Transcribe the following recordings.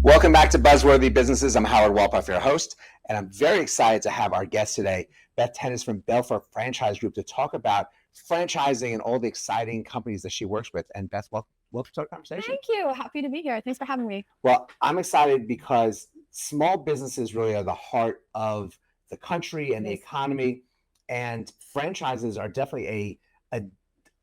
Welcome back to Buzzworthy Businesses. I'm Howard Wolpoff, your host, and I'm very excited to have our guest today, Beth Toenies from BELFOR Franchise Group, to talk about franchising and all the exciting companies that she works with. And Beth, welcome to our conversation. Thank you. Happy to be here. Thanks for having me. Well, I'm excited because small businesses really are the heart of the country and the economy, and franchises are definitely a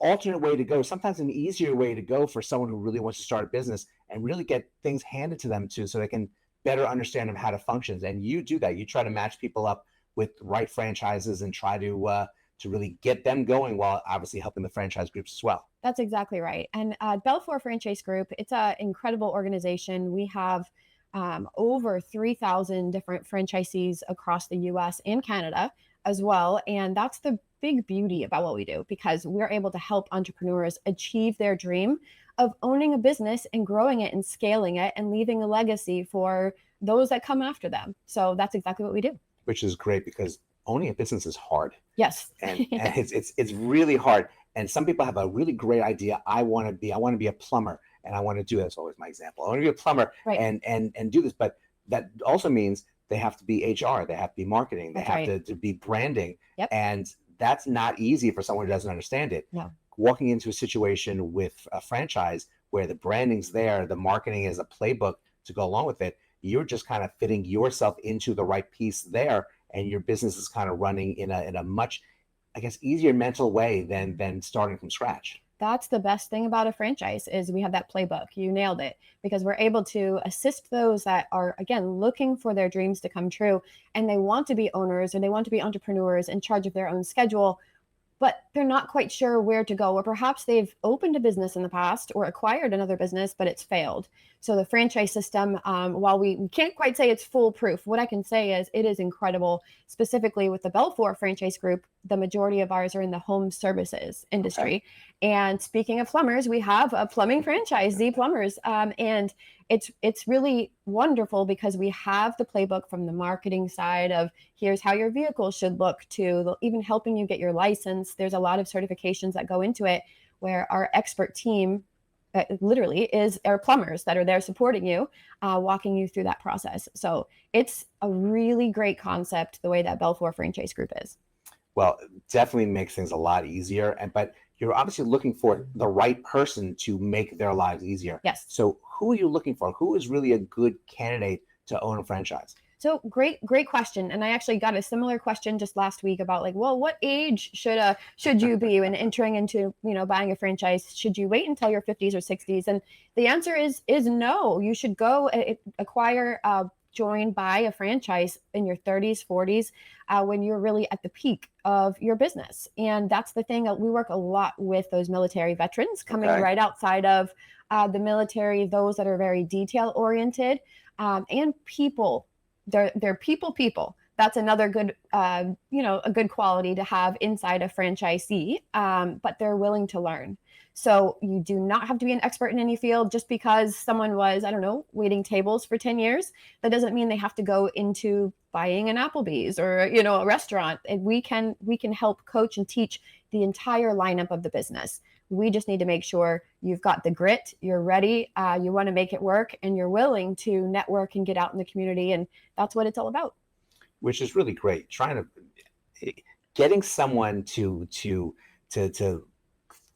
alternate way to go, sometimes an easier way to go for someone who really wants to start a business and really get things handed to them too, so they can better understand how to function. And you do that. You try to match people up with the right franchises and try to really get them going while obviously helping the franchise groups as well. That's exactly right. And BELFOR Franchise Group, it's an incredible organization. We have over 3,000 different franchisees across the US and Canada as well. And that's the big beauty about what we do, because we're able to help entrepreneurs achieve their dream of owning a business and growing it and scaling it and leaving a legacy for those that come after them. So that's exactly what we do. Which is great, because owning a business is hard. Yes. And it's really hard. And some people have a really great idea. I want to be a plumber, and I want to do that's always my example. I want to be a plumber, right, and do this. But that also means they have to be HR, they have to be marketing, they have to be branding. Yep. And that's not easy for someone who doesn't understand it. No. Walking into a situation with a franchise where the branding's there, the marketing is a playbook to go along with it, you're just kind of fitting yourself into the right piece there, and your business is kind of running in a much, I guess, easier mental way than starting from scratch. That's the best thing about a franchise, is we have that playbook. You nailed it, because we're able to assist those that are, again, looking for their dreams to come true, and they want to be owners or they want to be entrepreneurs in charge of their own schedule, but they're not quite sure where to go, or perhaps they've opened a business in the past or acquired another business, but it's failed. So the franchise system, while we can't quite say it's foolproof, what I can say is it is incredible. Specifically with the BELFOR Franchise Group, the majority of ours are in the home services industry. Okay. And speaking of plumbers, we have a plumbing franchise, Z Plumbers, and it's really wonderful because we have the playbook from the marketing side of here's how your vehicle should look, to even helping you get your license. There's a lot of certifications that go into it, where our expert team literally is our plumbers that are there supporting you, walking you through that process. So it's a really great concept, the way that BELFOR Franchise Group is. Well, definitely makes things a lot easier. But you're obviously looking for the right person to make their lives easier. Yes. So who are you looking for? Who is really a good candidate to own a franchise? So great question. And I actually got a similar question just last week about what age should you be when entering into, buying a franchise? Should you wait until your 50s or 60s? And the answer is no. You should go acquire, join, buy a franchise in your 30s, 40s, when you're really at the peak of your business. And that's the thing. We work a lot with those military veterans coming right outside of the military, those that are very detail oriented, and people. They're people. That's another good, a good quality to have inside a franchisee, but they're willing to learn. So you do not have to be an expert in any field. Just because someone was, waiting tables for 10 years, that doesn't mean they have to go into buying an Applebee's or, a restaurant. And we can help coach and teach the entire lineup of the business. We just need to make sure you've got the grit, you're ready, you want to make it work, and you're willing to network and get out in the community. And that's what it's all about. Which is really great. Getting someone to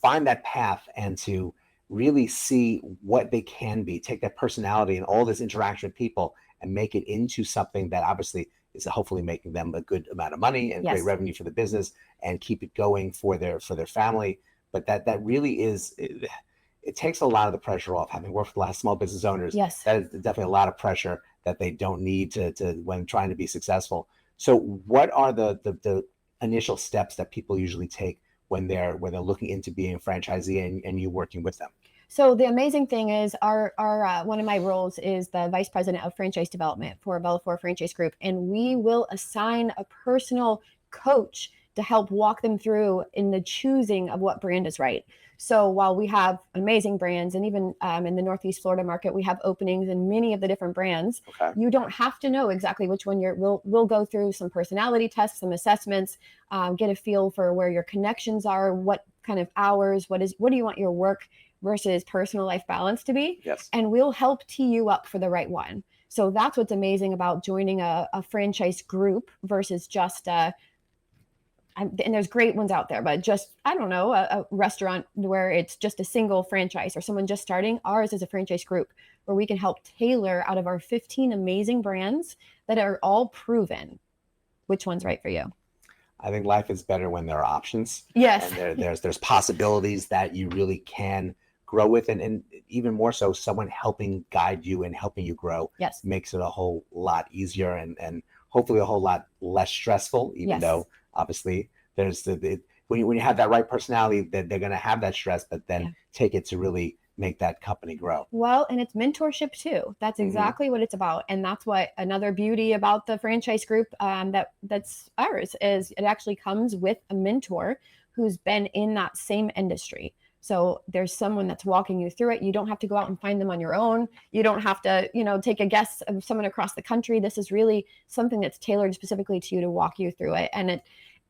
find that path and to really see what they can be, take that personality and all this interaction with people and make it into something that obviously is hopefully making them a good amount of money and great revenue for the business and keep it going for their family. But that really is, it takes a lot of the pressure off. Having worked with a lot of small business owners, yes, that is definitely a lot of pressure that they don't need to when trying to be successful. So what are the initial steps that people usually take when they're looking into being a franchisee and you working with them? So the amazing thing is our one of my roles is the Vice President of Franchise Development for BELFOR Franchise Group, and we will assign a personal coach to help walk them through in the choosing of what brand is right. So while we have amazing brands, and even in the Northeast Florida market, we have openings in many of the different brands. Okay. You don't have to know exactly which one we'll go through some personality tests, some assessments, get a feel for where your connections are, what kind of hours, what do you want your work versus personal life balance to be. Yes. And we'll help tee you up for the right one. So that's what's amazing about joining a franchise group versus just and there's great ones out there, but just, I don't know, a restaurant where it's just a single franchise or someone just starting. Ours is a franchise group where we can help tailor out of our 15 amazing brands that are all proven which one's right for you. I think life is better when there are options. Yes. And there's possibilities that you really can grow with, and even more so, someone helping guide you and helping you grow. Yes. Makes it a whole lot easier and hopefully a whole lot less stressful, even though obviously there's when you have that right personality, that they're going to have that stress, but then take it to really make that company grow. Well, and it's mentorship too. That's exactly what it's about. And that's what another beauty about the franchise group that's ours is it actually comes with a mentor who's been in that same industry. So there's someone that's walking you through it. You don't have to go out and find them on your own. You don't have to, take a guess of someone across the country. This is really something that's tailored specifically to you to walk you through it. And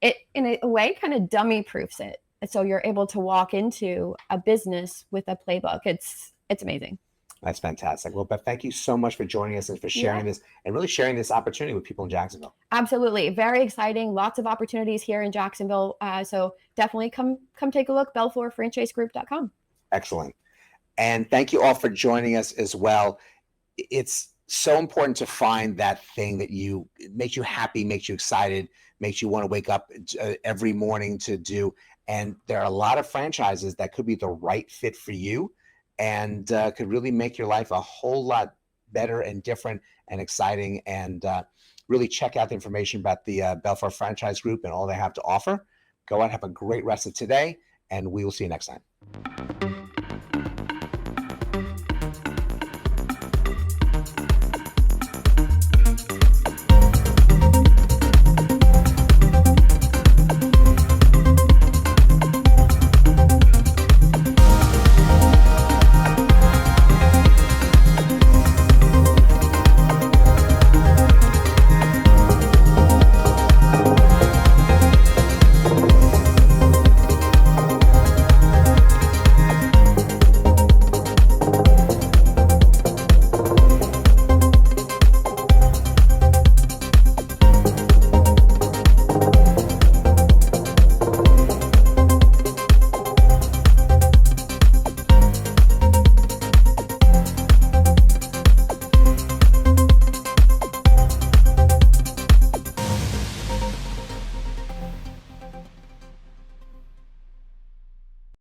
it in a way kind of dummy proofs it. So you're able to walk into a business with a playbook. It's amazing. That's fantastic. Well, Beth, thank you so much for joining us and for sharing this and really sharing this opportunity with people in Jacksonville. Absolutely. Very exciting. Lots of opportunities here in Jacksonville. So definitely come take a look, BELFORFranchiseGroup.com. Excellent. And thank you all for joining us as well. It's so important to find that thing that makes you happy, makes you excited, makes you want to wake up every morning to do. And there are a lot of franchises that could be the right fit for you and could really make your life a whole lot better and different and exciting. And really check out the information about the BELFOR Franchise Group and all they have to offer. Go out, have a great rest of today, and we will see you next time.